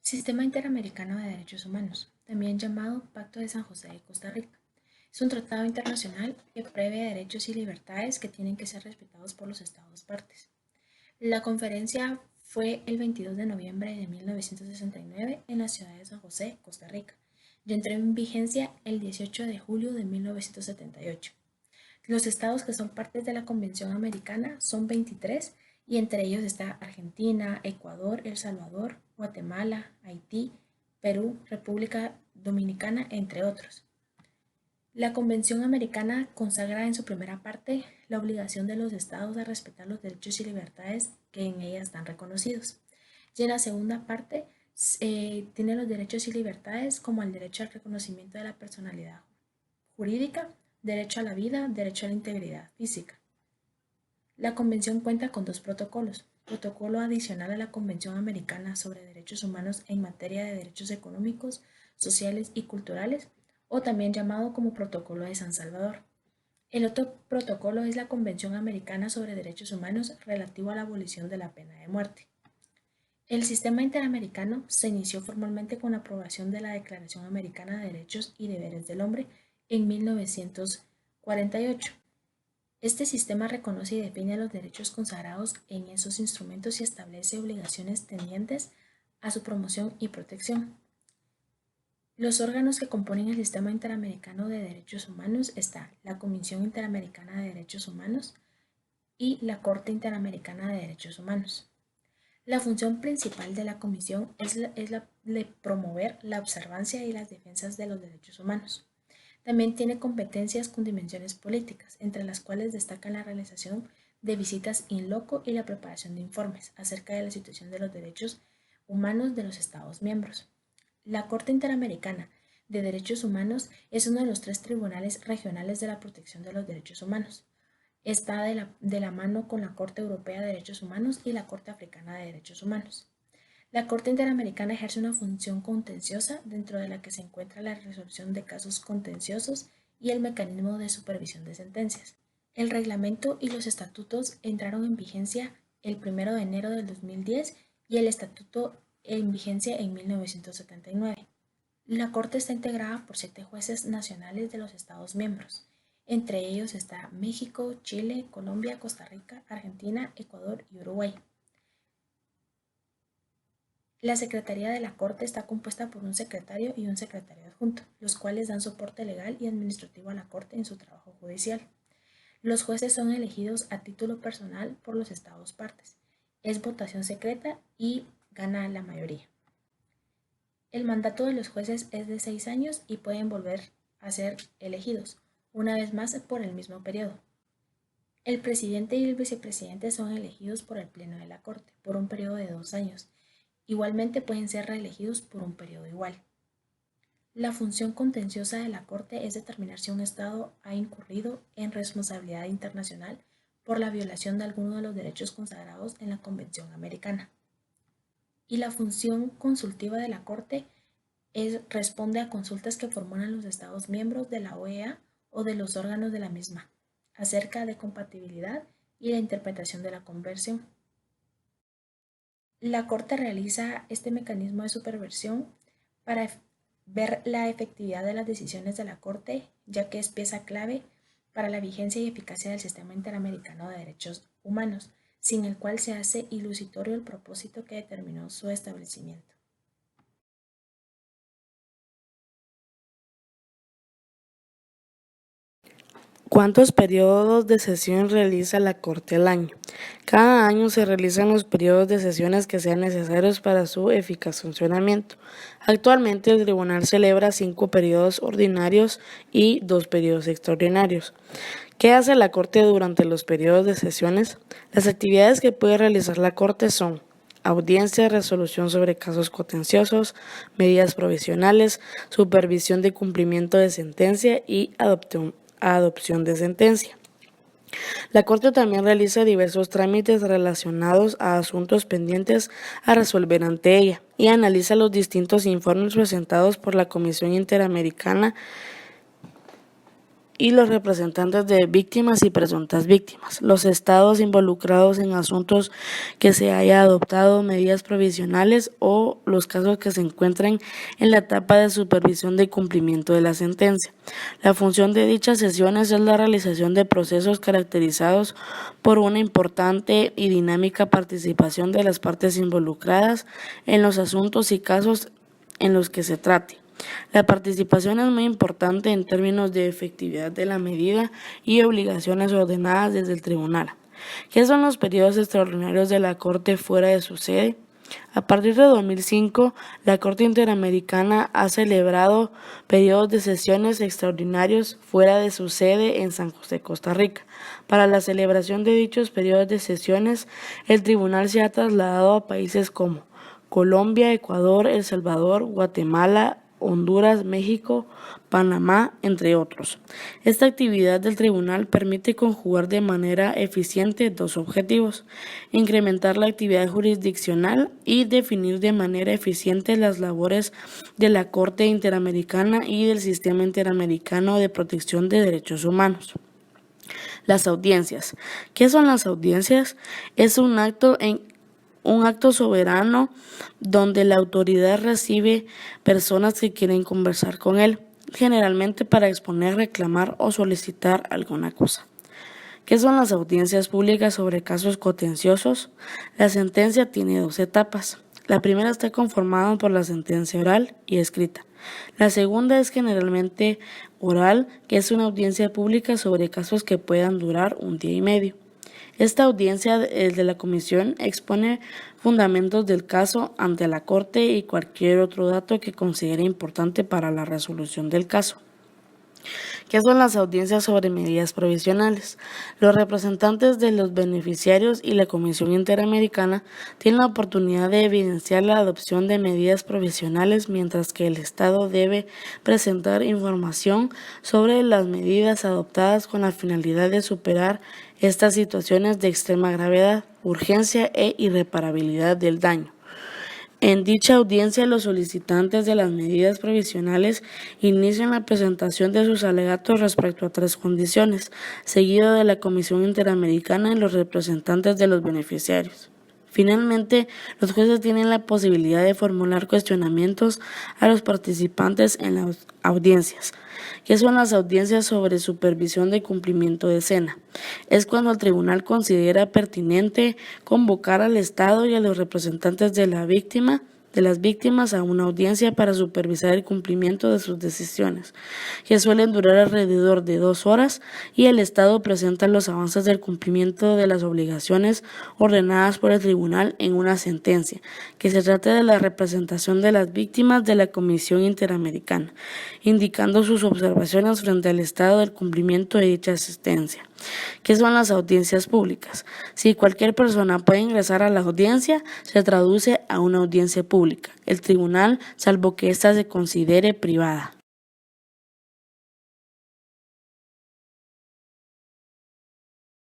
Sistema Interamericano de Derechos Humanos, también llamado Pacto de San José de Costa Rica. Es un tratado internacional que prevé derechos y libertades que tienen que ser respetados por los Estados partes. La conferencia fue el 22 de noviembre de 1969 en la ciudad de San José, Costa Rica, y entró en vigencia el 18 de julio de 1978. Los estados que son partes de la Convención Americana son 23 y entre ellos está Argentina, Ecuador, El Salvador, Guatemala, Haití, Perú, República Dominicana, entre otros. La Convención Americana consagra en su primera parte la obligación de los estados a respetar los derechos y libertades que en ella están reconocidos. Y en la segunda parte tiene los derechos y libertades como el derecho al reconocimiento de la personalidad jurídica, derecho a la vida, derecho a la integridad física. La Convención cuenta con dos protocolos: protocolo adicional a la Convención Americana sobre Derechos Humanos en materia de derechos económicos, sociales y culturales, o también llamado como Protocolo de San Salvador. El otro protocolo es la Convención Americana sobre Derechos Humanos relativo a la abolición de la pena de muerte. El sistema interamericano se inició formalmente con la aprobación de la Declaración Americana de Derechos y Deberes del Hombre en 1948. Este sistema reconoce y define los derechos consagrados en esos instrumentos y establece obligaciones tendientes a su promoción y protección. Los órganos que componen el Sistema Interamericano de Derechos Humanos están la Comisión Interamericana de Derechos Humanos y la Corte Interamericana de Derechos Humanos. La función principal de la Comisión es la de promover la observancia y las defensas de los derechos humanos. También tiene competencias con dimensiones políticas, entre las cuales destacan la realización de visitas in loco y la preparación de informes acerca de la situación de los derechos humanos de los Estados miembros. La Corte Interamericana de Derechos Humanos es uno de los 3 tribunales regionales de la protección de los derechos humanos. Está de la mano con la Corte Europea de Derechos Humanos y la Corte Africana de Derechos Humanos. La Corte Interamericana ejerce una función contenciosa dentro de la que se encuentra la resolución de casos contenciosos y el mecanismo de supervisión de sentencias. El reglamento y los estatutos entraron en vigencia el 1 de enero del 2010 y el estatuto en vigencia en 1979. La Corte está integrada por 7 jueces nacionales de los Estados miembros. Entre ellos está México, Chile, Colombia, Costa Rica, Argentina, Ecuador y Uruguay. La Secretaría de la Corte está compuesta por un secretario y un secretario adjunto, los cuales dan soporte legal y administrativo a la Corte en su trabajo judicial. Los jueces son elegidos a título personal por los estados partes. Es votación secreta y gana la mayoría. El mandato de los jueces es de 6 años y pueden volver a ser elegidos, una vez más por el mismo periodo. El presidente y el vicepresidente son elegidos por el Pleno de la Corte por un periodo de 2 años. Igualmente pueden ser reelegidos por un periodo igual. La función contenciosa de la Corte es determinar si un Estado ha incurrido en responsabilidad internacional por la violación de alguno de los derechos consagrados en la Convención Americana. Y la función consultiva de la Corte responde a consultas que formulan los Estados miembros de la OEA o de los órganos de la misma, acerca de compatibilidad y la interpretación de la Convención. La Corte realiza este mecanismo de supervisión para ver la efectividad de las decisiones de la Corte, ya que es pieza clave para la vigencia y eficacia del Sistema Interamericano de Derechos Humanos, sin el cual se hace ilusorio el propósito que determinó su establecimiento. ¿Cuántos periodos de sesión realiza la Corte al año? Cada año se realizan los periodos de sesiones que sean necesarios para su eficaz funcionamiento. Actualmente el tribunal celebra 5 periodos ordinarios y 2 periodos extraordinarios. ¿Qué hace la Corte durante los periodos de sesiones? Las actividades que puede realizar la Corte son audiencia, resolución sobre casos contenciosos, medidas provisionales, supervisión de cumplimiento de sentencia y adopción de sentencia. La Corte también realiza diversos trámites relacionados a asuntos pendientes a resolver ante ella y analiza los distintos informes presentados por la Comisión Interamericana y los representantes de víctimas y presuntas víctimas, los estados involucrados en asuntos que se haya adoptado medidas provisionales o los casos que se encuentren en la etapa de supervisión de cumplimiento de la sentencia. La función de dichas sesiones es la realización de procesos caracterizados por una importante y dinámica participación de las partes involucradas en los asuntos y casos en los que se trate. La participación es muy importante en términos de efectividad de la medida y obligaciones ordenadas desde el tribunal. ¿Qué son los periodos extraordinarios de la Corte fuera de su sede? A partir de 2005, la Corte Interamericana ha celebrado periodos de sesiones extraordinarios fuera de su sede en San José, Costa Rica. Para la celebración de dichos periodos de sesiones, el tribunal se ha trasladado a países como Colombia, Ecuador, El Salvador, Guatemala, Honduras, México, Panamá, entre otros. Esta actividad del tribunal permite conjugar de manera eficiente dos objetivos: incrementar la actividad jurisdiccional y definir de manera eficiente las labores de la Corte Interamericana y del Sistema Interamericano de Protección de Derechos Humanos. Las audiencias. ¿Qué son las audiencias? Es un acto soberano donde la autoridad recibe personas que quieren conversar con él, generalmente para exponer, reclamar o solicitar alguna cosa. ¿Qué son las audiencias públicas sobre casos contenciosos? La sentencia tiene dos etapas. La primera está conformada por la sentencia oral y escrita. La segunda es generalmente oral, que es una audiencia pública sobre casos que puedan durar un día y medio. Esta audiencia de la comisión expone fundamentos del caso ante la Corte y cualquier otro dato que considere importante para la resolución del caso. ¿Qué son las audiencias sobre medidas provisionales? Los representantes de los beneficiarios y la Comisión Interamericana tienen la oportunidad de evidenciar la adopción de medidas provisionales, mientras que el Estado debe presentar información sobre las medidas adoptadas con la finalidad de superar estas situaciones de extrema gravedad, urgencia e irreparabilidad del daño. En dicha audiencia, los solicitantes de las medidas provisionales inician la presentación de sus alegatos respecto a tres condiciones, seguido de la Comisión Interamericana y los representantes de los beneficiarios. Finalmente, los jueces tienen la posibilidad de formular cuestionamientos a los participantes en las audiencias. ¿Qué son las audiencias sobre supervisión de cumplimiento de pena? Es cuando el tribunal considera pertinente convocar al Estado y a los representantes de las víctimas a una audiencia para supervisar el cumplimiento de sus decisiones, que suelen durar alrededor de 2 horas, y el Estado presenta los avances del cumplimiento de las obligaciones ordenadas por el tribunal en una sentencia, que se trata de la representación de las víctimas de la Comisión Interamericana, indicando sus observaciones frente al estado del cumplimiento de dicha sentencia. ¿Qué son las audiencias públicas? Si cualquier persona puede ingresar a la audiencia, se traduce a una audiencia pública. El tribunal, salvo que ésta se considere privada.